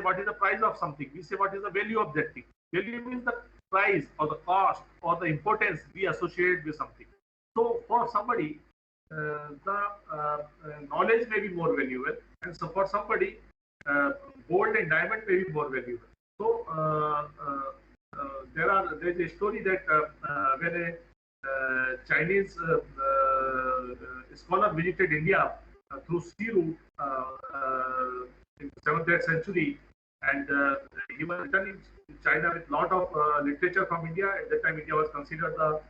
what is the price of something. We say what is the value of that thing. Value means the price or the cost or the importance we associate with something. So for somebody, the knowledge may be more valuable, and so for somebody, gold and diamond may be more valuable. So there's a story that when a Chinese scholar visited India through sea route in the 7th century, and he was returning to China with a lot of literature from India. At that time, India was considered the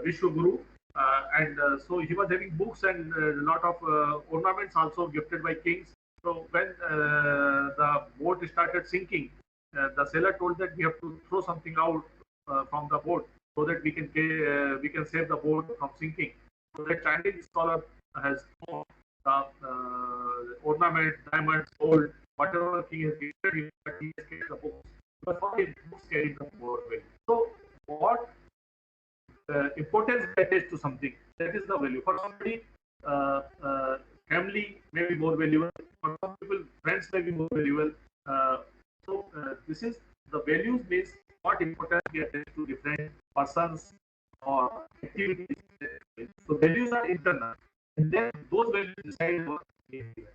Vishwa Guru, and so he was having books and a lot of ornaments also gifted by kings. So when the boat started sinking, the sailor told that we have to throw something out from the boat so that we can save the boat from sinking. So the Chinese scholar has thrown the ornament, diamonds, gold, whatever king has gifted him, but he has kept the books. But for him, books carry the more value. So what importance attached to something, that is the value. For somebody, family may be more valuable. For some people, friends may be more valuable. This is the values means what importance we attach to different persons or activities. So values are internal, and then those values decide what behavior.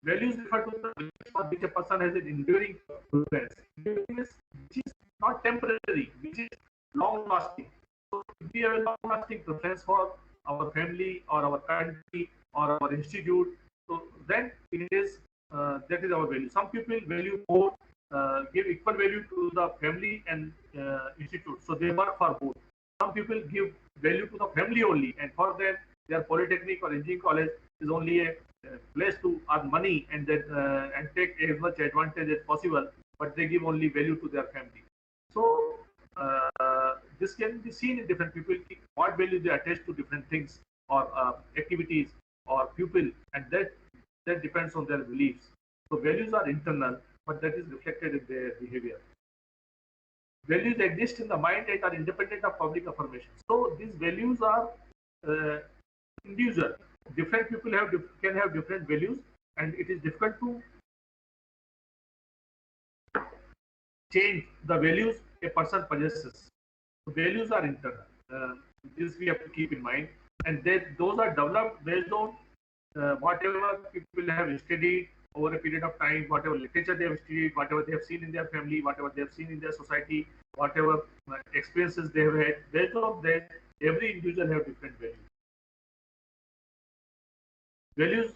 Values refer to the values for which a person has an enduring preference, which is not temporary, which is long lasting. So if we have a long lasting preference for our family or our country or our institute, so then it is that is our value. Some people value more, give equal value to the family and institute, so they work for both. Some people give value to the family only, and for them their polytechnic or engineering college is only a place to earn money and then and take as much advantage as possible, but they give only value to their family. So this can be seen in different people, what value they attach to different things or activities or people, and that depends on their beliefs. So values are internal, but that is reflected in their behavior. Values exist in the mind and are independent of public affirmation. So these values are individual. Different people can have different values, and it is difficult to change the values a person possesses. So values are internal. This we have to keep in mind, and those are developed based on whatever people have studied over a period of time, whatever literature they have studied, whatever they have seen in their family, whatever they have seen in their society, whatever experiences they have had. Based on that, every individual have different values. Values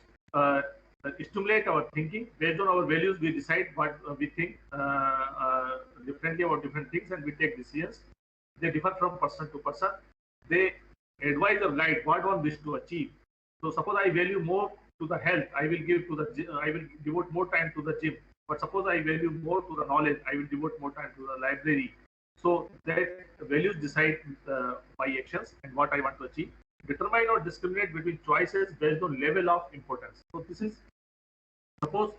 stimulate our thinking. Based on our values, we decide what we think differently about different things, and we take decisions. They differ from person to person. They advise or guide what one wishes to achieve. So suppose I value more to the health, I will devote more time to the gym. But suppose I value more to the knowledge, I will devote more time to the library. So that values decide my actions and what I want to achieve. Determine or discriminate between choices based on level of importance. So this is, suppose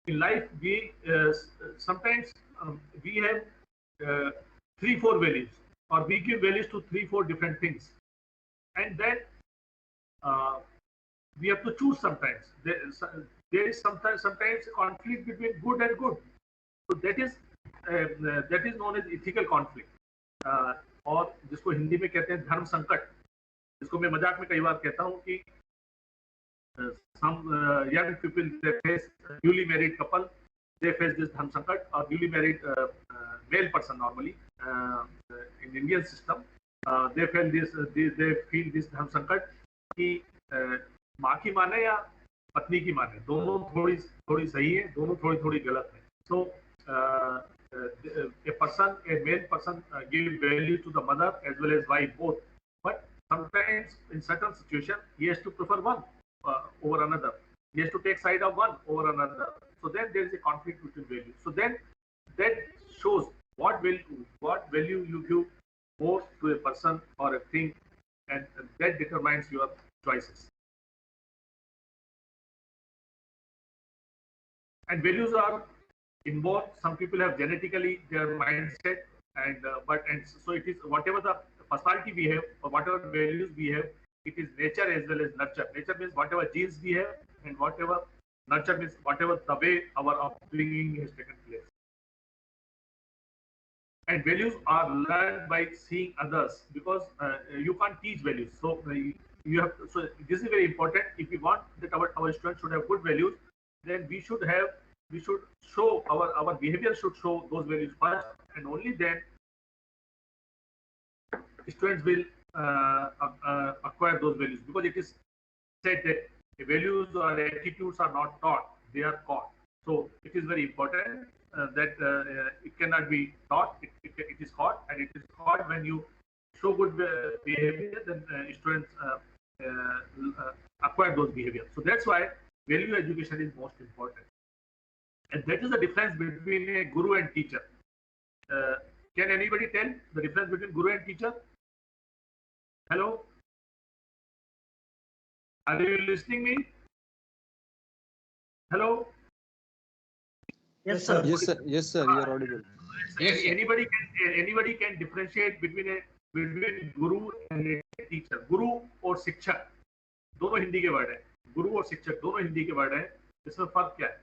in life we sometimes we have 3-4 values, or we give values to 3-4 different things, and then we have to choose sometimes. There is sometimes a conflict between good and good. So that is known as ethical conflict, और जिसको हिंदी में कहते हैं धर्म संकट, जिसको मैं मजाक में कई बार कहता हूँ कि some young people, they face newly married couple, they face this dharma sankat, or newly married male person normally in Indian system, they feel this dharma sankat कि माँ की माने या पत्नी की माने, दोनों थोड़ी सही है, दोनों थोड़ी गलत है. So a male person give value to the mother as well as wife both, but sometimes in certain situation he has to prefer one over another. He has to take side of one over another. So then there is a conflict between values. So then that shows what value you give more to a person or a thing, and that determines your choices. And values are inborn. Some people have genetically their mindset, and so it is whatever the personality we have or whatever values we have, it is nature as well as nurture. Nature means whatever genes we have and whatever Nurture means whatever the way our upbringing has taken place. And values are learned by seeing others, because you can't teach values. So you have. So this is very important. If we want that our students should have good values, then we should show our behavior should show those values first, and only then students will acquire those values, because it is said that values or attitudes are not taught, they are caught. So it is very important that it cannot be taught, it is caught, and it is caught when you show good behavior, then students acquire those behaviors. So that's why value education is most important. And that is the difference between a guru and teacher. Can anybody tell the difference between guru and teacher? Hello? Are you listening me? Hello? Yes, sir. Yes, sir. Yes, sir. You are audible. Yes, anybody can differentiate between guru and a teacher. Guru और शिक्षक दोनों हिंदी के word हैं. गुरु और शिक्षक दोनों हिंदी के word हैं. इसमें फर्क क्या है?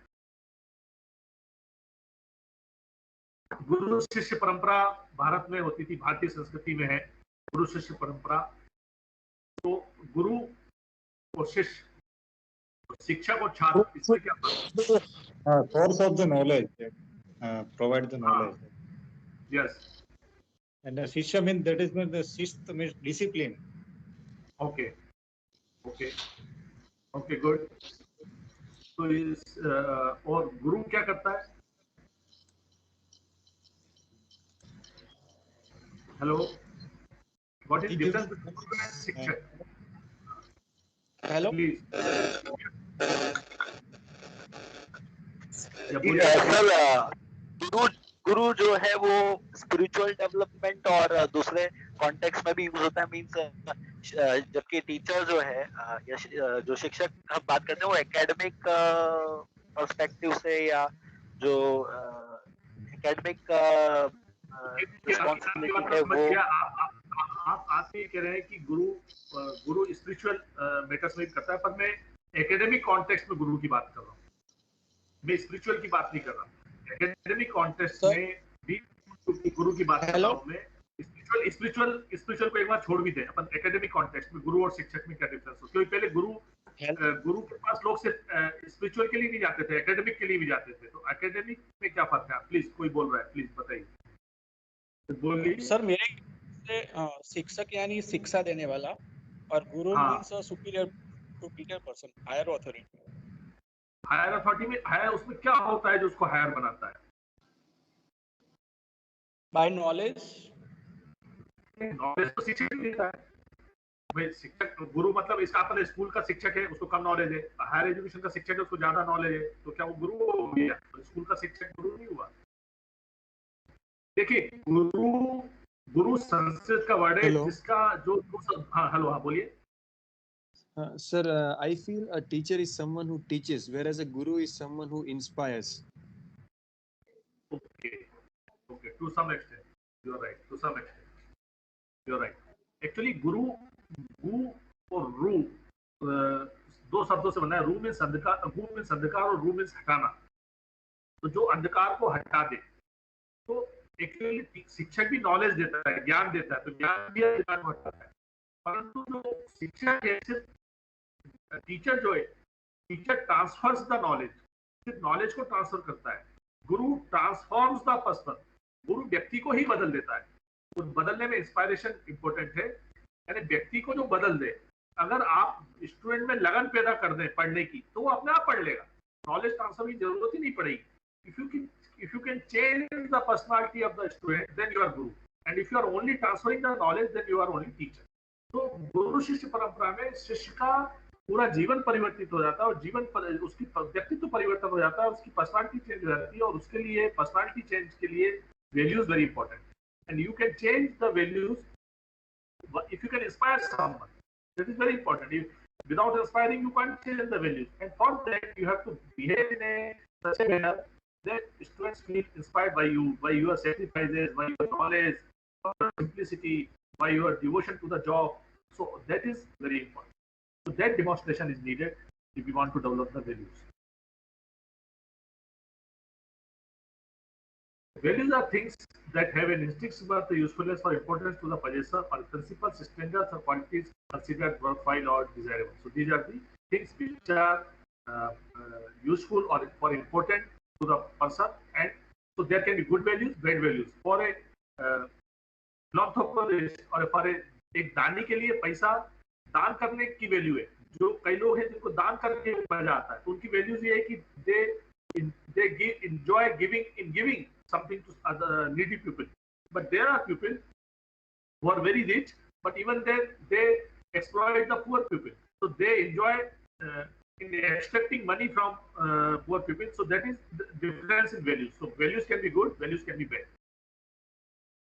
गुरु शिष्य परंपरा भारत में होती थी, भारतीय संस्कृति में है गुरु शिष्य परंपरा. तो गुरु और शिष्य, शिक्षक और छात्र, इसमें क्या फर्क है? Source of the knowledge, provide the knowledge. Yes. And the Shishya means, that is when the Shist means discipline. Okay. Good. तो इस और गुरु क्या करता है? Hello, what is difference between guru and शिक्षक? हेलो, सर गुरु जो है वो स्पिरिचुअल डेवलपमेंट और दूसरे कॉन्टेक्स्ट में भी यूज होता है. मींस जबकि टीचर जो है या जो शिक्षक हम बात करते हैं वो एकेडमिक पर्सपेक्टिव से या जो एकेडमिक रिस्पांसिबिलिटी है वो. आप ये कह रहे हैं कि गुरु स्पिरिचुअल मैटर्स में करता है, पर मैं एकेडमिक कॉन्टेक्स्ट में गुरु की बात कर रहा हूँ. मैं स्पिरिचुअल की बात नहीं कर रहा. एकेडमिक कॉन्टेक्स्ट में भी गुरु की बात कर रहा हूँ मैं. स्पिरिचुअल को एक बार छोड़ भी दें अपन. एकेडमिक कॉन्टेक्स्ट में गुरु और शिक्षक में क्या डिफरेंस हो? क्योंकि पहले गुरु के पास लोग सिर्फ स्पिरिचुअल के लिए नहीं जाते थे, एकेडमिक के लिए भी जाते थे. तो एकेडमिक में क्या फर्क है? प्लीज, कोई बोल रहा है, प्लीज बताइए. सर मेरे से शिक्षक यानी शिक्षा देने वाला, और guru means superior person, higher authority. Higher authority में हायर, उसमें क्या होता है जो उसको हायर बनाता है? बाय नॉलेज तो शिक्षक देता है भाई. शिक्षक गुरु मतलब इसका अपने स्कूल का शिक्षक है उसको कम नॉलेज है, हायर एजुकेशन का शिक्षक है उसको ज्यादा नॉलेज है. तो क्या वो गुरु हो गया? तो स्कूल का शिक्षक गुरु नहीं हुआ. देखिए, गुरु संस्कृत का वर्ड है जिसका जो. हाँ हेलो, हाँ बोलिए. Sir, I feel a teacher is someone who teaches, whereas a guru is someone who inspires. Okay. To some extent, you are right. To some extent, you are right. Actually, गु और रू दो शब्दों से बना है. रू मीन्स अंधकार, गु मीन्स अंधकार और रू मीन्स हटाना. तो जो अंधकार को हटा दे, तो एक्चुअली शिक्षक भी नॉलेज देता है, ज्ञान देता है. तो ज्ञान भी अंधकार को हटाता है. परंतु जो शिक्षक है, सिर्फ टीचर जो है, टीचर ट्रांसफर्स द नॉलेज, सिर्फ नॉलेज को ट्रांसफर करता है. गुरु ट्रांसफॉर्म्स द पर्सन. गुरु व्यक्ति को ही बदल देता है. तो बदलने में इंस्पायरेशन इंपॉर्टेंट है, यानी व्यक्ति को जो बदल दे. अगर आप स्टूडेंट में लगन पैदा कर दें पढ़ने की, तो वो अपने आप पढ़ लेगा. नॉलेज ट्रांसफर की जरूरत ही नहीं पड़ेगी. If you can change the personality of the student, then you are guru. And if you are only transferring the knowledge, then you are only teacher. तो गुरु शिष्य परंपरा में शिष्य का पूरा जीवन परिवर्तित हो जाता है, और उसकी व्यक्तित्व परिवर्तन हो जाता है, उसकी पर्सनालिटी चेंज हो जाती है. और उसके लिए पर्सनालिटी चेंज के लिए values very important. And you can change the values if you can inspire someone. That is very important. Without inspiring, you can't change the values. And for that, you have to behave in such a manner that students feel inspired by you, by your sacrifices, by your knowledge, by your simplicity, by your devotion to the job. So that is very important. So that demonstration is needed if you want to develop the values. Values are things that have an instinct but usefulness or importance to the possessor, or principles, standards, or qualities considered worthwhile or desirable. So these are the things which are useful or important to the person, and so there can be good values, bad values. For a philanthropist or for एक दानी के लिए पैसा दान करने की value है. जो कई लोग हैं जिनको दान करके मजा आता है, तो उनकी वैल्यूज ये है कि they enjoy giving something to other needy people. But there are people who are very rich, but even then they exploit the poor people. So they enjoy in extracting money from poor people. So that is the difference in values. So values can be good, values can be bad.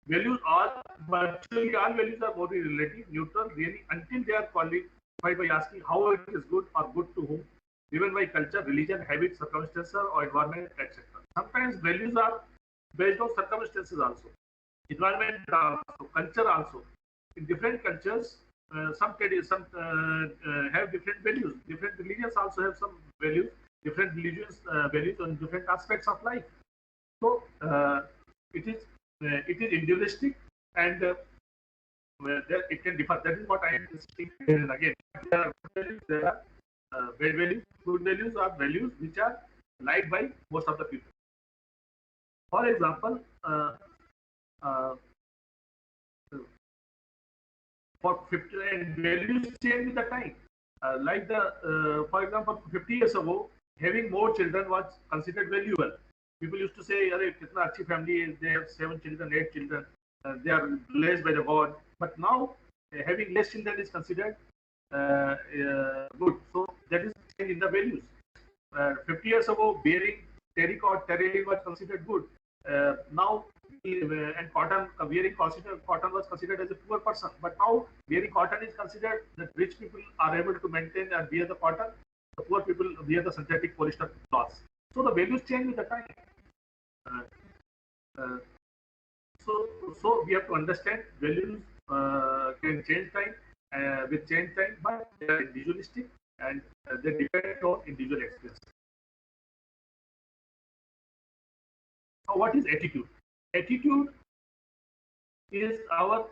Values are, virtually all values are more relative, neutral, really, until they are qualified by asking how it is good or good to whom, driven by culture, religion, habits, circumstances, or environment, etc. Sometimes values are based on circumstances also, environment also, culture also. In different cultures, some have different values. Different religions also have some values. Different religions values on different aspects of life. So it is individualistic, and it can differ. That is what I am saying again. There are bad values. Good values are values which are liked by most of the people. For example, for 50, and values change with the time. For example, 50 years ago, having more children was considered valuable. People used to say, "Arey, kitna achhi family is, they have 7 children, 8 children, they are blessed by the God." But now, having less children is considered good. So that is change in the values. 50 years ago, bearing terry was considered good. Now, and cotton, cotton was considered as a poor person. But now, wearing cotton is considered that rich people are able to maintain and wear the cotton. The poor people wear the synthetic polyester cloths. So the values change with the time. So we have to understand values can change time with change time, but they are individualistic and they depend on individual experience. So what is attitude? Attitude is our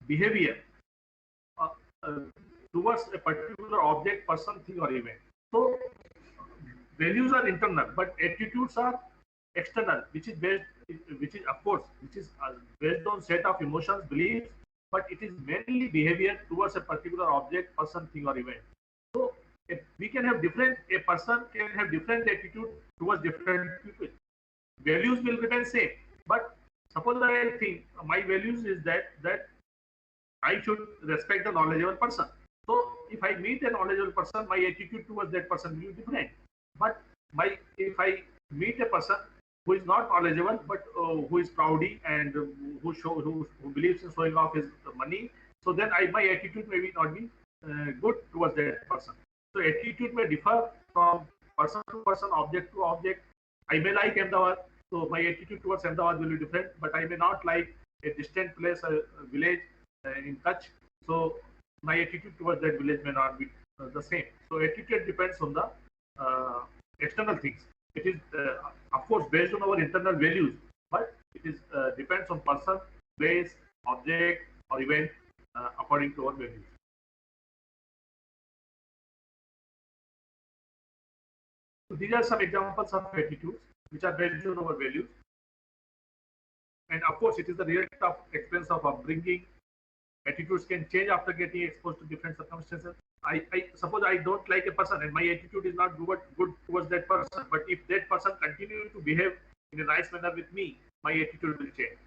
behavior towards a particular object, person, thing, or event. So values are internal, but attitudes are external, which is based on set of emotions, beliefs, but it is mainly behavior towards a particular object, person, thing, or event. So we can have a person can have different attitude towards different people. Values will remain same, but suppose I think my values is that I should respect the knowledgeable person. So if I meet a knowledgeable person, my attitude towards that person will be different. But if I meet a person who is not knowledgeable but who is proudy and who believes in showing off his money, so then my attitude may not be good towards that person. So attitude may differ from person to person, object to object. I may like Ahmedabad, so my attitude towards Ahmedabad will be different, but I may not like a distant place, a village in Kutch. So my attitude towards that village may not be the same. So attitude depends on the external things. It is of course based on our internal values, but it is depends on person, place, object, or event according to our values. So these are some examples of attitudes which are based on our values. And of course, it is the result of experience of upbringing. Attitudes can change after getting exposed to different circumstances. I suppose I don't like a person and my attitude is not good towards that person. But if that person continues to behave in a nice manner with me, my attitude will change.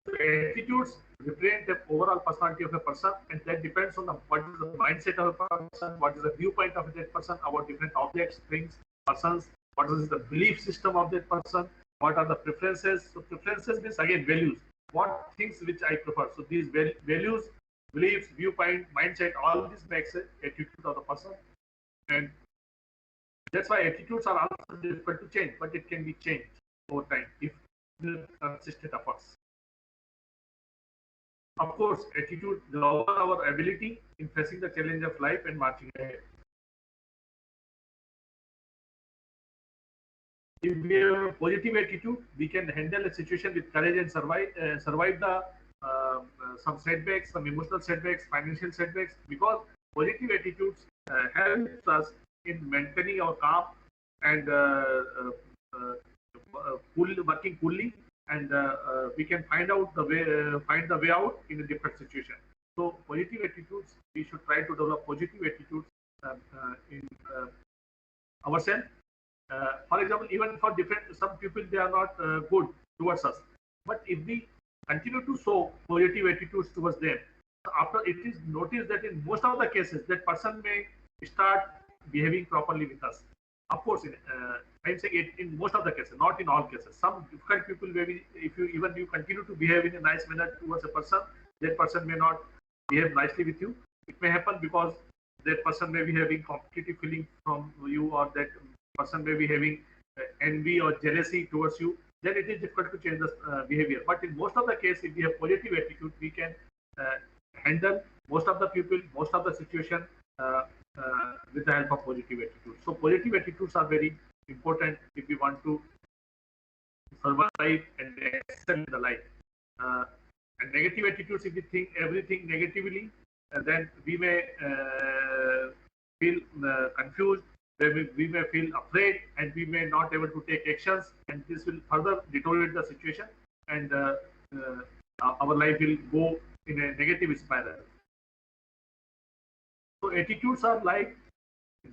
So attitudes represent the overall personality of a person, and that depends on what is the mindset of a person, what is the viewpoint of that person about different objects, things, persons, what is the belief system of that person, what are the preferences. So preferences means again values, what things which I prefer. So these values, beliefs, viewpoint, mindset, all this makes an attitude of the person, and that's why attitudes are also difficult to change, but it can be changed over time if consistent efforts. of course, attitude govern our ability in facing the challenge of life and marching ahead. If we have a positive attitude, we can handle a situation with courage and survive the some setbacks, some emotional setbacks, financial setbacks, because positive attitudes helps us in maintaining our calm and working coolly, and we can find the way out in a different situation. So positive attitudes, we should try to develop positive attitudes in ourselves. For example, even for some people, they are not good towards us. But if we continue to show positive attitudes towards them, after it is noticed that in most of the cases, that person may start behaving properly with us. Of course, I'm saying it in most of the cases, not in all cases. Some difficult people, maybe if you continue to behave in a nice manner towards a person, that person may not behave nicely with you. It may happen because that person may be having competitive feeling from you, or that person may be having envy or jealousy towards you. Then it is difficult to change the behavior. But in most of the cases, if we have positive attitude, we can handle most of the people, most of the situation with the help of positive attitude. So positive attitudes are very important if we want to survive and excel in the life. And negative attitudes, if we think everything negatively, then we may feel confused, we may feel afraid, and we may not able to take actions, and this will further deteriorate the situation, and our life will go in a negative spiral. So attitudes are like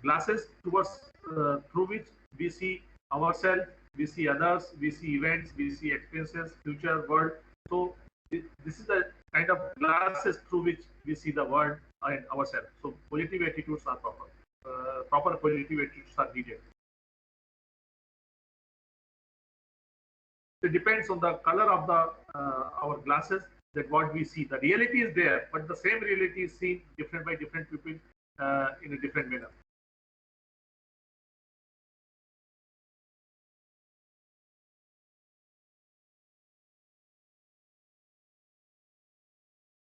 glasses towards through which we see ourselves, we see others, we see events, we see experiences, future, world. So this is the kind of glasses through which we see the world and ourselves. So positive attitudes are proper. Proper positive attitudes are needed. It depends on the color of the our glasses, that what we see. The reality is there, but the same reality is seen different by different people in a different manner.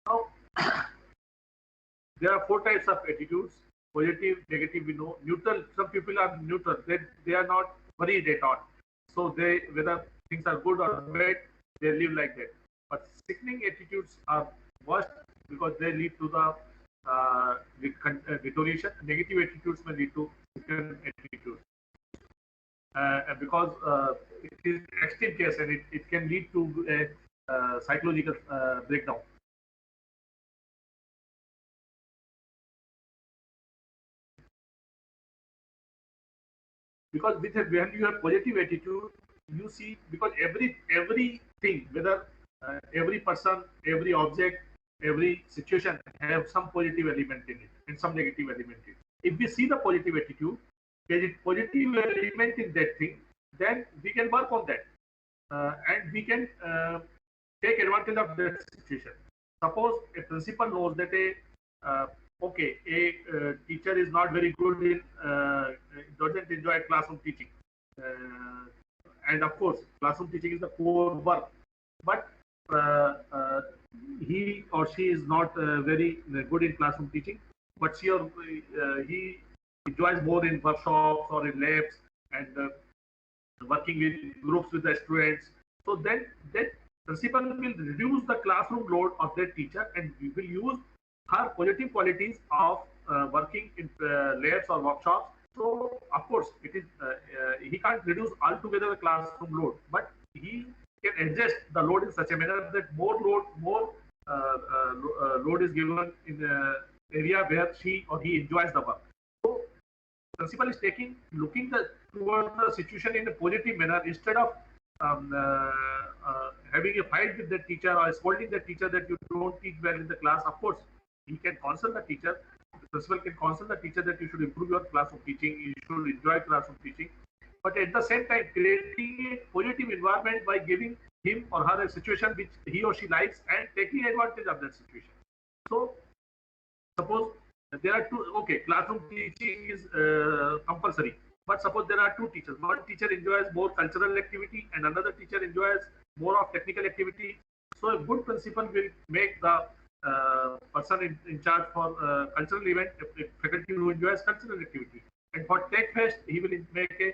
Now, there are 4 types of attitudes: positive, negative, we know. Neutral, some people are neutral. They are not worried at all. So whether things are good or bad, they live like that. But sickening attitudes are worst because they lead to the deterioration. Negative attitudes may lead to sickening attitudes. Because it is extreme case, and it can lead to a psychological breakdown. Because when you have positive attitude, you see, because everything, whether every person, every object, every situation have some positive element in it and some negative element in it. If we see the positive attitude, there is positive element in that thing, then we can work on that, and we can take advantage of that situation. Suppose a principal knows that a teacher is not very good in doesn't enjoy classroom teaching, and of course classroom teaching is the core work, but he or she is not very good in classroom teaching, but she or he enjoys more in workshops or in labs, and working with groups with the students. So then that principal will reduce the classroom load of that teacher, and we will use her positive qualities of working in labs or workshops. So of course it is he can't reduce altogether the classroom load, but he can adjust the load in such a manner that more load is given in the area where she or he enjoys the work. So principal is looking towards the situation in a positive manner, instead of having a fight with the teacher or scolding the teacher that you don't teach well in the class. Of course, he can counsel the teacher. The principal can counsel the teacher that you should improve your classroom teaching, you should enjoy classroom teaching. But at the same time, creating a positive environment by giving him or her a situation which he or she likes and taking advantage of that situation. So, suppose there are two, classroom teaching is compulsory. But suppose there are 2 teachers. One teacher enjoys more cultural activity and another teacher enjoys more of technical activity. So a good principal will make the person in charge for cultural event, a faculty who enjoys cultural activity. And for Tech Fest, he will make a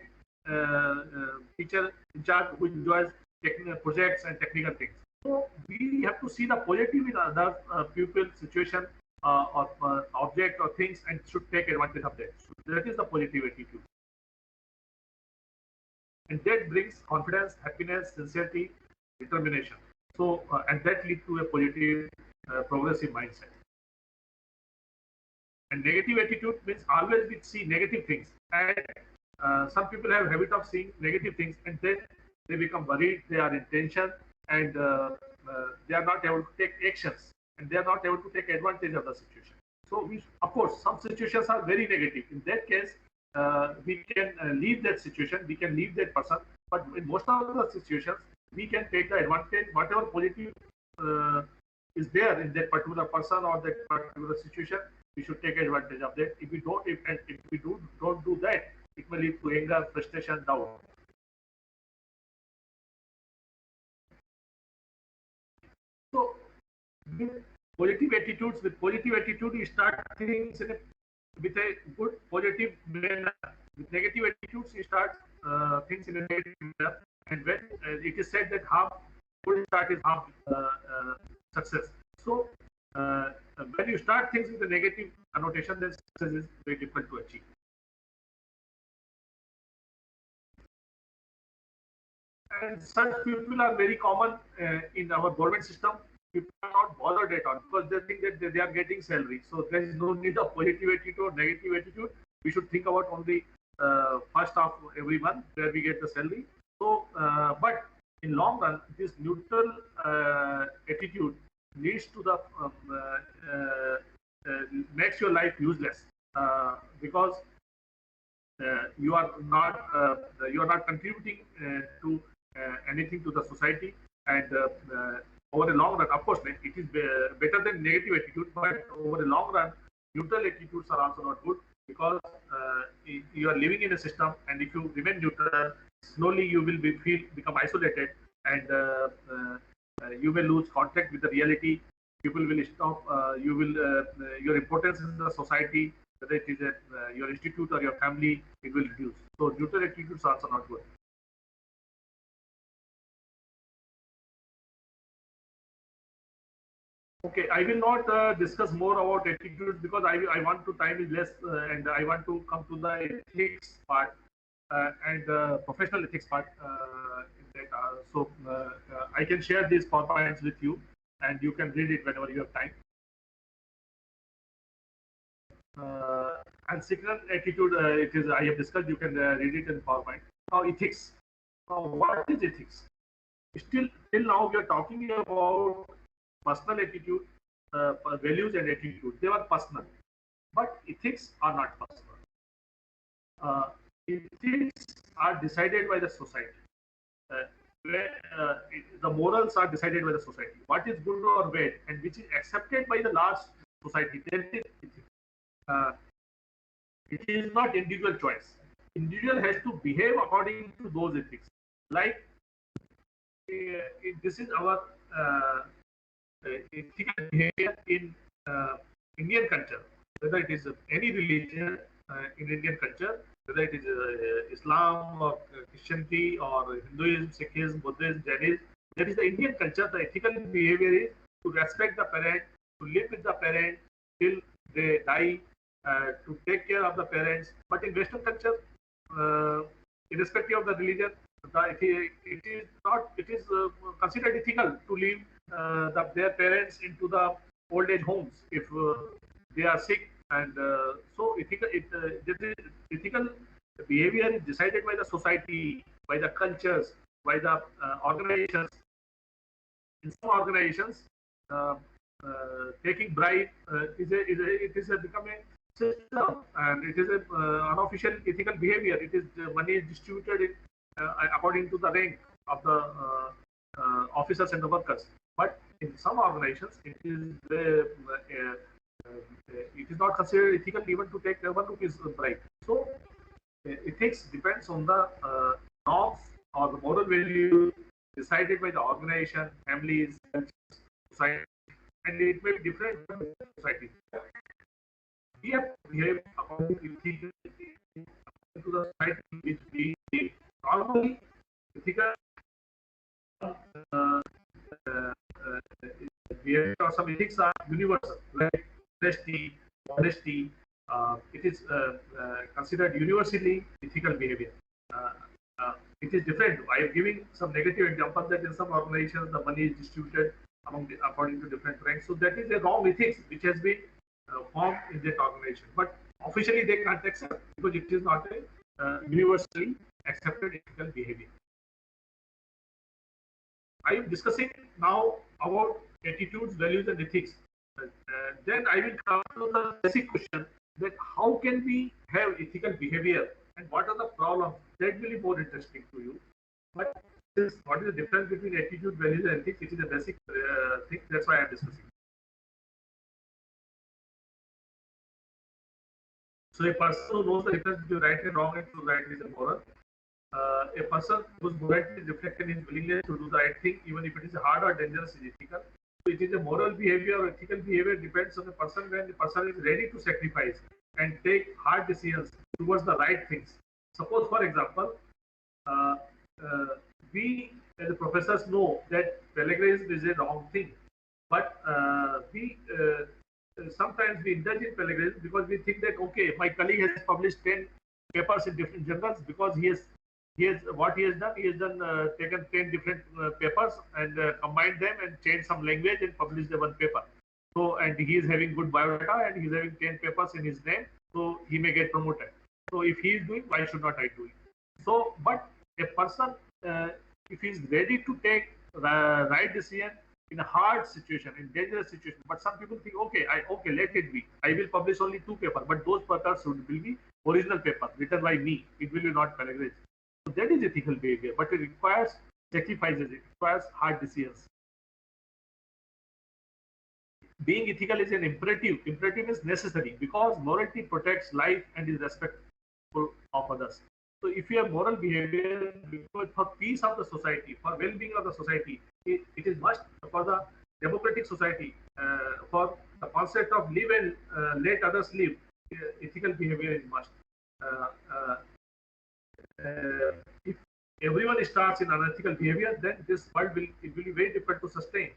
teacher in charge who enjoys technical projects and technical things. So we have to see the positive in other pupil situation or object or things and should take advantage of that. So that is the positive attitude. And that brings confidence, happiness, sincerity, determination. So, and that leads to a positive, progressive mindset. And negative attitude means always we see negative things. And some people have a habit of seeing negative things, and then they become worried, they are in tension, and they are not able to take actions, and they are not able to take advantage of the situation. So, of course, some situations are very negative. In that case, we can leave that situation, we can leave that person, but in most of the situations, we can take the advantage, whatever positive is there in that particular person or that particular situation, we should take advantage of that. If we don't, if we don't do that, it will lead to anger, frustration, doubt. So, with positive attitudes, you start things with a good positive manner. With negative attitudes, you start things in a negative manner. And when it is said that half good start is half success. So, when you start things with a negative connotation, then success is very difficult to achieve. And such people are very common in our government system. People are not bothered at all because they think that they are getting salary. So there is no need of positive attitude or negative attitude. We should think about only first of every month where we get the salary. So, but in long run, this neutral attitude leads to the makes your life useless because you are not contributing to anything to the society, and over the long run, of course, it is better than negative attitude, but over the long run, neutral attitudes are also not good because you are living in a system, and if you remain neutral, slowly you will become isolated, and you will lose contact with the reality. People will stop. Your importance in the society, whether it is your institute or your family, it will reduce. So neutral attitudes are also not good. Okay, I will not discuss more about attitudes because I want to time is less and I want to come to the ethics part and professional ethics part. So I can share these PowerPoints with you and you can read it whenever you have time. And second attitude, it is I have discussed. You can read it in PowerPoint. Now ethics. What is ethics? Till now we are talking about personal attitude, values and attitude. They are personal, but ethics are not personal. Ethics are decided by the society. The morals are decided by the society. What is good or bad, and which is accepted by the large society. That is ethics. It is not individual choice. Individual has to behave according to those ethics. Like this is our ethical behavior in Indian culture, whether it is any religion in Indian culture, whether it is Islam or Christianity or Hinduism, Sikhism, Buddhism, Jainism, that is the Indian culture. The ethical behavior is to respect the parent, to live with the parent till they die, to take care of the parents. But in Western culture, irrespective of the religion, it is considered ethical to leave their parents into the old age homes if they are sick, and so ethical behavior is decided by the society, by the cultures, by the organizations. In some organizations, taking bribe is become a system, and it is an unofficial ethical behavior. It is money is distributed according to the rank of the officers and the workers. But in some organizations, it is not considered ethical even to take 1 rupees bribe. So ethics depends on the norms or the moral values decided by the organization, families, society, and it may be different from society. We have to behave according to the society which we live. Normally, ethical behavior or some ethics are universal, like honesty, honesty. It is considered universally ethical behavior. Uh, it is different. I am giving some negative examples that in some organizations the money is distributed according to different ranks. So that is a wrong ethics which has been formed in that organization. But officially they can't accept because it is not a universally accepted ethical behavior. I am discussing now about attitudes, values, and ethics. Then I will come to the basic question that how can we have ethical behavior and what are the problems? That will be more interesting to you. But what is the difference between attitude, values, and ethics? It is a basic thing. That's why I am discussing. So a person who knows the difference between right and wrong and true right is a moral. A person whose morality is reflected in his willingness to do the right thing, even if it is hard or dangerous, is ethical. So it is a moral behavior or ethical behavior depends on the person when the person is ready to sacrifice and take hard decisions towards the right things. Suppose, for example, we as professors know that plagiarism is a wrong thing, but sometimes we indulge in plagiarism because we think that okay, my colleague has published 10 papers in different journals because he has done taken 10 different papers and combined them and changed some language and published the one paper. So, and he is having good biodata and he is having 10 papers in his name, so he may get promoted. So if he is doing, why should not I do it? So, but a person, if he is ready to take the right decision in a hard situation, in dangerous situation, but some people think, okay, let it be. I will publish only 2 papers, but those papers will be original paper written by me. It will be not plagiarized. So that is ethical behavior, but it requires sacrifices. It requires hard decisions. Being ethical is an imperative. Imperative is necessary because morality protects life and is respectful of others. So if you have moral behavior for peace of the society, for well-being of the society, it is must for the democratic society, for the concept of live and let others live, ethical behavior is must. If everyone starts in unethical behavior, then this world will be very difficult to sustain.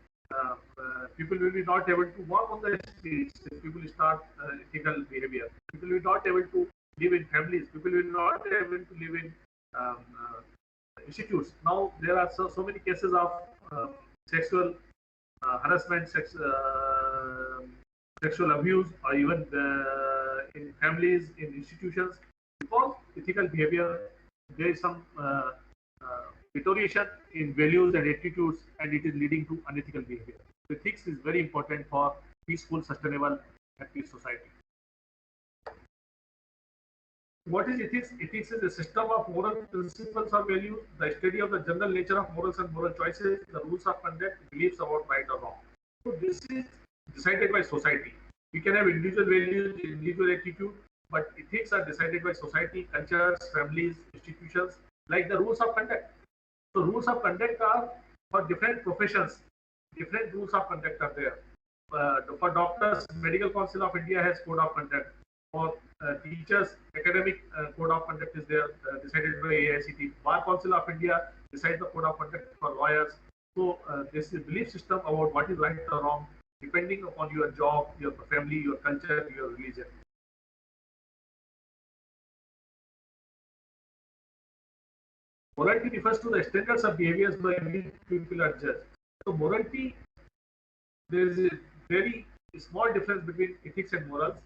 People will be not able to walk on the streets if people start ethical behavior. People will be not able to live in families. People will not be able to live in institutes. Now there are so many cases of sexual harassment, sexual abuse, or even in families, in institutions. Because ethical behavior, there is some deterioration in values and attitudes, and it is leading to unethical behavior. So ethics is very important for peaceful, sustainable, happy society. What is ethics? Ethics is a system of moral principles or values, the study of the general nature of morals and moral choices, the rules of conduct, beliefs about right or wrong. So this is decided by society. We can have individual values, individual attitude, but ethics are decided by society, cultures, families, institutions, like the rules of conduct. So rules of conduct are for different professions. Different rules of conduct are there. For doctors, Medical Council of India has code of conduct. For teachers, academic code of conduct is there, decided by AICT. Bar Council of India decides the code of conduct for lawyers. So this is a belief system about what is right or wrong, depending upon your job, your family, your culture, your religion. Morality refers to the standards of behaviors by which people are judged. So morality, there is a very small difference between ethics and morals.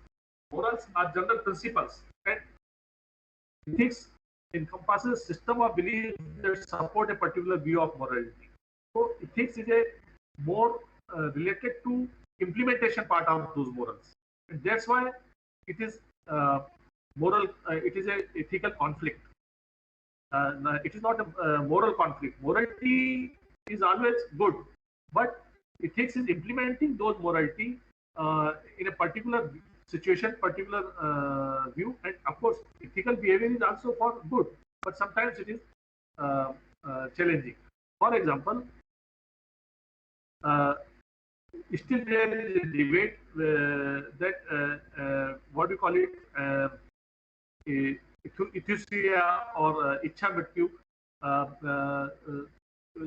Morals are general principles, and ethics encompasses a system of beliefs that support a particular view of morality. So ethics is a more related to implementation part of those morals, and that's why it is moral. It is a ethical conflict. It is not a moral conflict. Morality is always good, but ethics is implementing those morality in a particular situation, particular view, and of course, ethical behavior is also for good, but sometimes it is challenging. For example, still there is a debate that what do you call it, euthanasia or ichha mrityu.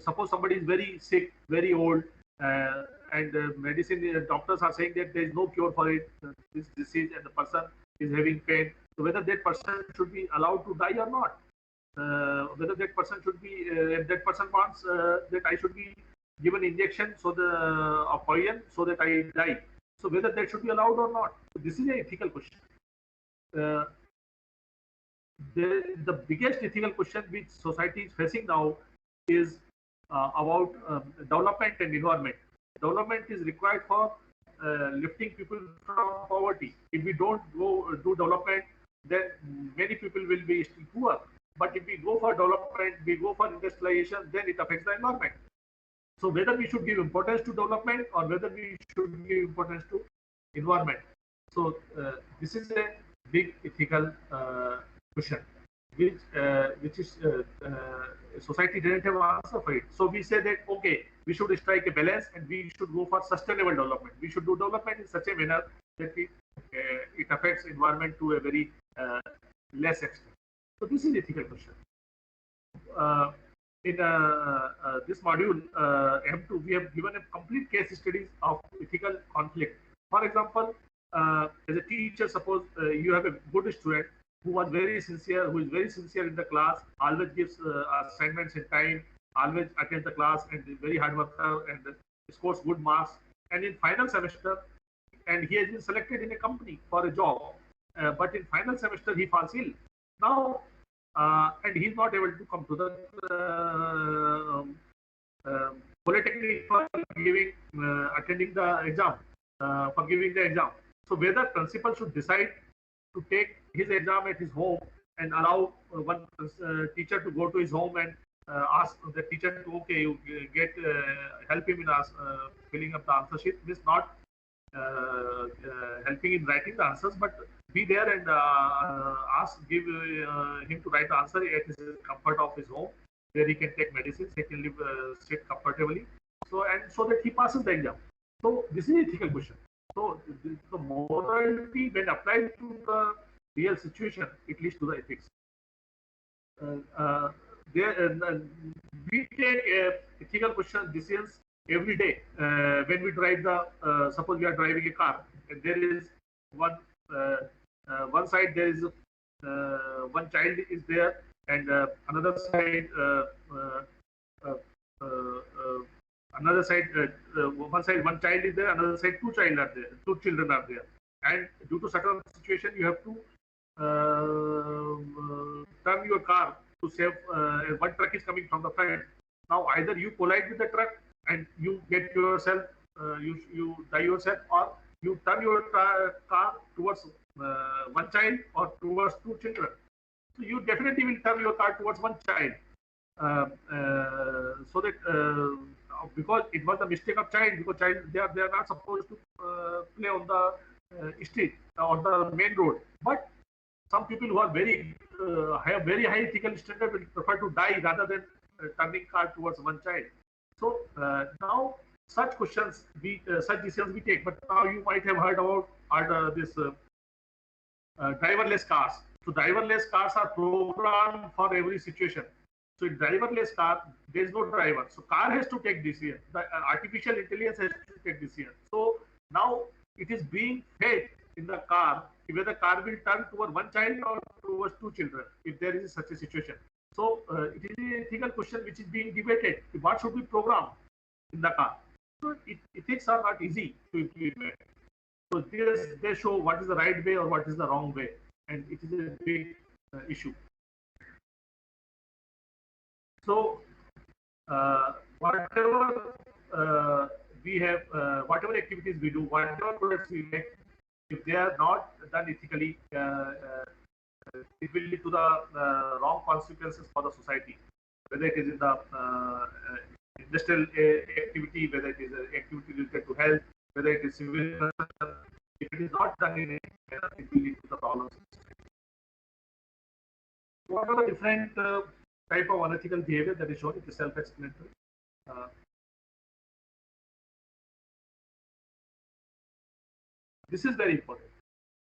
Suppose somebody is very sick, very old, and medicine doctors are saying that there is no cure for it, this disease, and the person is having pain. So whether that person should be allowed to die or not, whether that person should be, if that person wants that I should be given injection so the of poison so that I die. So whether that should be allowed or not. So this is an ethical question. Uh, the biggest ethical question which society is facing now is about development and environment. Development is required for lifting people from poverty. If we don't go do development, then many people will be still poor. But if we go for development, we go for industrialization, then it affects the environment. So whether we should give importance to development or whether we should give importance to environment. So this is a big ethical question, which is society didn't have an answer for it. So we say that okay, we should strike a balance and we should go for sustainable development. We should do development in such a manner that it affects environment to a very less extent. So this is ethical question. In this module M2, we have given a complete case studies of ethical conflict. For example, as a teacher, suppose you have a good student who was very sincere, who is very sincere in the class, always gives assignments in time, always attends the class, and is very hard worker and scores good marks. And in final semester, and he has been selected in a company for a job, but in final semester he falls ill. Now, and he is not able to come to the polytechnic for giving, attending the exam, for giving the exam. So whether principal should decide to take his exam at his home and allow one teacher to go to his home and ask the teacher to, okay, you get help him in filling up the answer sheet. This not helping in writing the answers, but be there and give him to write the answer at his comfort of his home, where he can take medicines, he can live, sit comfortably, so that he passes the exam. So this is an ethical question. So the morality, when applied to the real situation, it leads to the ethics. We take ethical question decisions every day when we drive the. Suppose we are driving a car, and there is one side there is one child is there, and another side one side one child is there, another side two children are there, and due to certain situation you have to turn your car to save one truck is coming from the front. Now either you collide with the truck and you get yourself you die yourself, or you turn your car towards one child or towards two children. So you definitely will turn your car towards one child, so that because it was the mistake of child, because child they are not supposed to play on the street or the main road. But some people who are have very high ethical standard will prefer to die rather than turning car towards one child. So now such questions, such decisions we take. But now you might have heard about this driverless cars. So driverless cars are programmed for every situation. So in driverless car, there is no driver. So car has to take decision. The artificial intelligence has to take decision. So now it is being fed in the car whether the car will turn toward one child or towards two children if there is such a situation. So it is an ethical question which is being debated. What should be programmed in the car? So ethics are not easy to implement. So they show what is the right way or what is the wrong way, and it is a big issue. So whatever we have, whatever activities we do, whatever products we make, if they are not done ethically, it will lead to the wrong consequences for the society, whether it is in the industrial activity, whether it is an activity related to health, whether it is civil. If it is not done in it, it will lead to the problems. What are the different type of unethical behavior that is shown? It is self-explanatory. This is very important.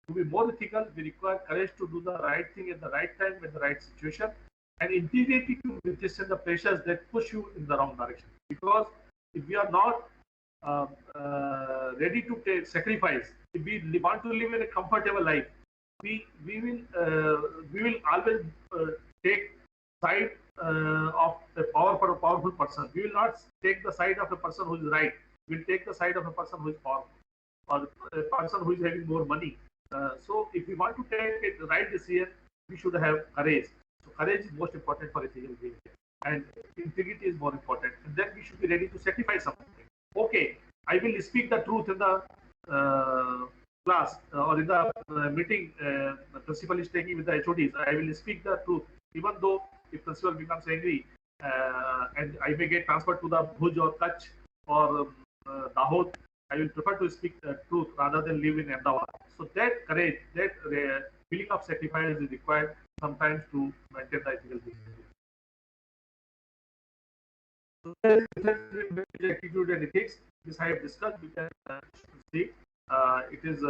To be more ethical, we require courage to do the right thing at the right time with the right situation, and integrity to resist the pressures that push you in the wrong direction. Because if we are not ready to take sacrifice, if we want to live in a comfortable life, we will always take side of a powerful person. We will not take the side of a person who is right. We will take the side of a person who is powerful, or a person who is having more money. So if we want to take a right decision, we should have courage. So courage is most important for ethical behavior, and integrity is more important. And then we should be ready to sacrifice something. Okay, I will speak the truth in the class or in the meeting. The principal is taking with the HODs. I will speak the truth, even though if principal becomes angry, and I may get transferred to the Bhuj or Kutch or Dahod. I will prefer to speak the truth rather than live in Ahmedabad. So that courage, that feeling of sacrifice is required sometimes to maintain the ethical behavior. So attitude and ethics. This I have discussed. We can see it is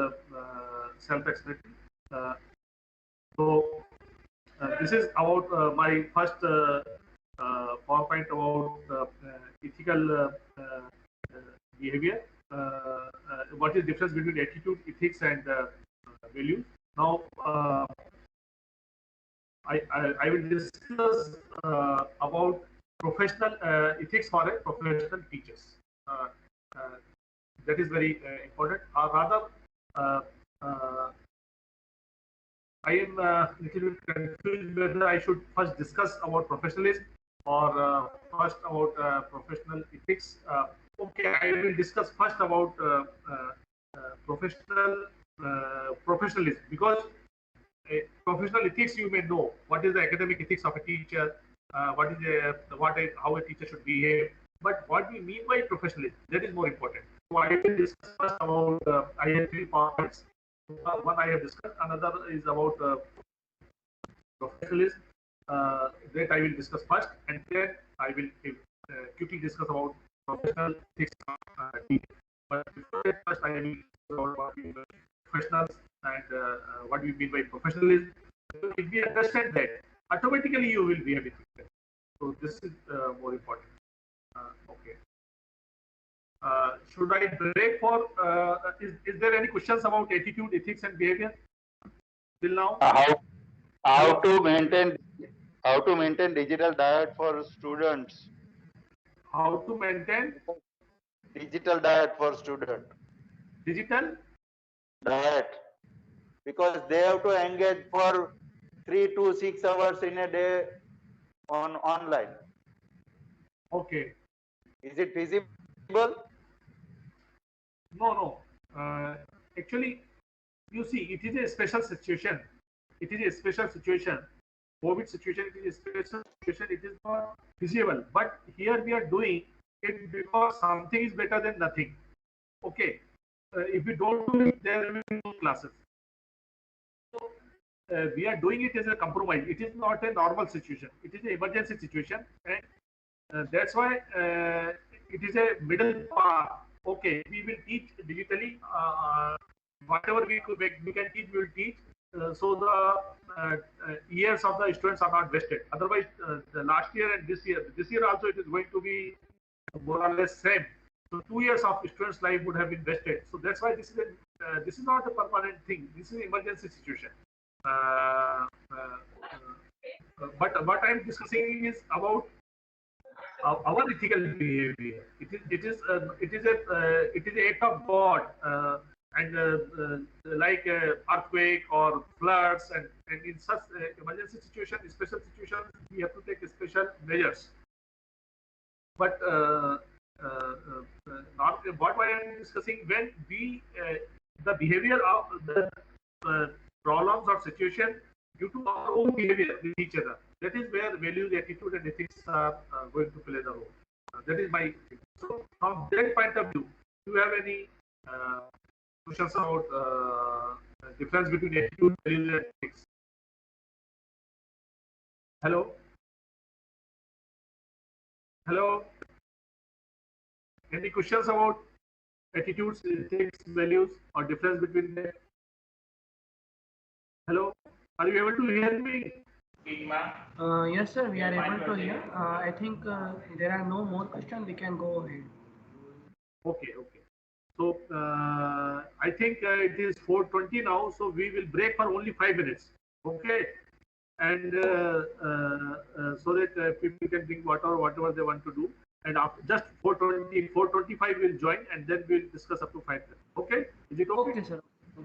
self-explanatory. So this is about my first PowerPoint about ethical behavior. What is the difference between attitude, ethics, and values? Now, I will discuss about professional ethics for a professional teachers. That is very important. Rather, I am little bit confused whether I should first discuss about professionalism or first about professional ethics. Okay, I will discuss first about professionalism, because professional ethics, you may know what is the academic ethics of a teacher, how a teacher should behave, but what we mean by professionalism, that is more important. So I will discuss first about I have 3 parts. One I have discussed, another is about professionalism, that I will discuss first, and then I will quickly discuss about professional ethics. But before that, first I will about what we mean by professionals and what we mean by professionalism. So if we understand that, automatically you will behave ethically. So this is more important. Okay. Should I break for? Is there any questions about attitude, ethics, and behavior till now? How to maintain digital diet for students? How to maintain digital diet for student? Digital diet, because they have to engage for 3 to 6 hours in a day on online. Okay. Is it feasible? No. Actually, you see, it is a special situation. It is a special situation. COVID situation, it is a special situation. It is not feasible. But here we are doing it because something is better than nothing. Okay. If we don't do it, there will be no classes. So we are doing it as a compromise. It is not a normal situation. It is an emergency situation, and that's why it is a middle path. Okay, we will teach digitally. Whatever we can teach, we will teach. So the years of the students are not wasted. Otherwise, the last year and this year also it is going to be more or less same. So 2 years of students' life would have been wasted. So that's why this is not a permanent thing. This is an emergency situation. But what I am discussing is about our ethical behavior. It is an act of God, and like earthquake or floods, and in such emergency situation, special situations, we have to take special measures. But not what I am discussing, when we the behavior of the problems or situation due to our own behavior with each other. That is where values, attitude, and ethics are going to play the role. That is my thing. So, from that point of view, do you have any questions about difference between attitude, values, and ethics? Hello? Hello? Any questions about attitudes, ethics, values, or difference between them? Hello, are you able to hear me? Yes, sir, we are able to hear. I think there are no more questions. We can go ahead. Okay, okay. So I think it is 4:20 now, so we will break for only 5 minutes. Okay, and so that people can drink water or whatever they want to do. And after just 4:20, 4:25 we'll join, and then we'll discuss up to 5 minutes. Okay, is it okay? Okay, sir.